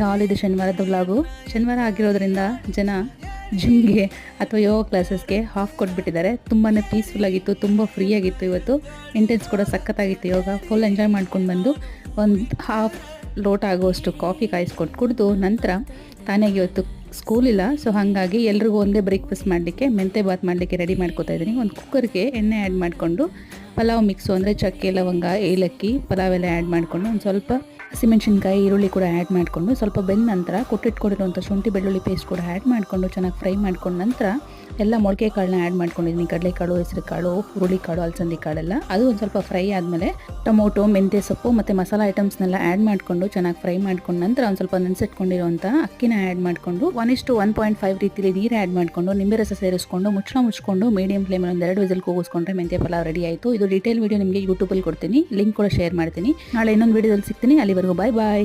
ಹಾಲ್ ಇದು ಶನಿವಾರದ ವ್ಲಾಗು. ಶನಿವಾರ ಆಗಿರೋದ್ರಿಂದ ಜನ ಜಿಮ್ಗೆ ಅಥವಾ ಯೋಗ ಕ್ಲಾಸಸ್ಗೆ ಹಾಫ್ ಕೊಟ್ಬಿಟ್ಟಿದ್ದಾರೆ. ತುಂಬಾ ಪೀಸ್ಫುಲ್ ಆಗಿತ್ತು, ತುಂಬ ಫ್ರೀ ಆಗಿತ್ತು. ಇವತ್ತು ಇಂಟೆನ್ಸ್ ಕೂಡ ಸಖತ್ತಾಗಿತ್ತು. ಯೋಗ ಫುಲ್ ಎಂಜಾಯ್ ಮಾಡ್ಕೊಂಡು ಬಂದು ಒಂದು ಹಾಫ್ ಲೋಟ ಆಗುವಷ್ಟು ಕಾಫಿ ಕಾಯಿಸ್ಕೊಟ್ಟು ಕುಡಿದು ನಂತರ ತಾನಾಗಿ ಇವತ್ತು ಸ್ಕೂಲ್ ಇಲ್ಲ, ಸೊ ಹಾಗಾಗಿ ಎಲ್ರಿಗೂ ಒಂದೇ ಬ್ರೇಕ್ಫಾಸ್ಟ್ ಮಾಡಲಿಕ್ಕೆ ಮೆಂತೆ ಬಾತ್ ಮಾಡಲಿಕ್ಕೆ ರೆಡಿ ಮಾಡ್ಕೋತಾ ಇದ್ದೀನಿ. ಒಂದು ಕುಕ್ಕರ್ಗೆ ಎಣ್ಣೆ ಆ್ಯಡ್ ಮಾಡಿಕೊಂಡು ಪಲಾವ್ ಮಿಕ್ಸು ಅಂದರೆ ಚಕ್ಕೆ, ಲವಂಗ, ಏಲಕ್ಕಿ, ಪಲಾವ್ ಎಲ್ಲ ಆ್ಯಡ್ ಮಾಡಿಕೊಂಡು ಒಂದು ಸ್ವಲ್ಪ ಹಸಿಮೆಣ್ಸಿನ್ಕಾಯಿ, ಈರುಳ್ಳಿ ಕೂಡ ಆ್ಯಡ್ ಮಾಡಿಕೊಂಡು ಸ್ವಲ್ಪ ಬೆಂದ ನಂತರ ಕೊಟ್ಟಿಟ್ಕೊಂಡಿರುವಂಥ ಶುಂಠಿ ಬೆಳ್ಳುಳ್ಳಿ ಪೇಸ್ಟ್ ಕೂಡ ಆ್ಯಡ್ ಮಾಡಿಕೊಂಡು ಚೆನ್ನಾಗಿ ಫ್ರೈ ಮಾಡ್ಕೊಂಡು ನಂತರ ಎಲ್ಲ ಮೊಳಕೆ ಕಾಳನ್ನ ಆ್ಯಡ್ ಮಾಡ್ಕೊಂಡಿದ್ದೀನಿ. ಕಡಲೆಕಾಳು, ಹೆಸರು ಕಾಳು, ಹುರುಳಿಕಾಳು, ಅಲಸಂದಿ ಕಾಳೆಲ್ಲ. ಅದು ಒಂದು ಸ್ವಲ್ಪ ಫ್ರೈ ಆದಮೇಲೆ ಟೊಮೊಟೊ, ಮೆಂತ್ಯ ಸೊಪ್ಪು ಮತ್ತು ಮಸಾಲ ಐಟಮ್ಸ್ನೆಲ್ಲ ಆ್ಯಡ್ ಮಾಡಿಕೊಂಡು ಚೆನ್ನಾಗಿ ಫ್ರೈ ಮಾಡ್ಕೊಂಡು ನಂತರ ಒಂದು ಸ್ವಲ್ಪ ನೆನೆಸಿಟ್ಕೊಂಡಿರುವಂಥ ಅಕ್ಕಿನ ಆ್ಯಡ್ ಮಾಡಿಕೊಂಡು 1:1.5 ರೀತಿಯಲ್ಲಿ ನೀರು ಆ್ಯಡ್ ಮಾಡಿಕೊಂಡು ನಿಂಬೆ ರಸ ಸೇರಿಸ್ಕೊಂಡು ಮುಚ್ಕೊಂಡು ಮೀಡಿಯಂ ಫ್ಲೇಮಲ್ಲಿ ಒಂದು 2 ವಿಸಿಲ್ ಕೂಗಿಸ್ಕೊಂಡ್ರೆ ಮೆಂತ್ಯ ಪಲಾವ್ ರೆಡಿ ಆಯಿತು. ಇದು ಡೀಟೇಲ್ ವೀಡಿಯೋ ನಿಮಗೆ ಯೂಟ್ಯೂಬಲ್ಲಿ ಕೊಡ್ತೀನಿ, ಲಿಂಕ್ ಕೂಡ ಶೇರ್ ಮಾಡ್ತೀನಿ. ನಾಳೆ ಇನ್ನೊಂದು ವೀಡಿಯೋದಲ್ಲಿ ಸಿಗ್ತೀನಿ. ಅಲ್ಲಿವರೆಗೂ ಬಾಯ್ ಬಾಯ್.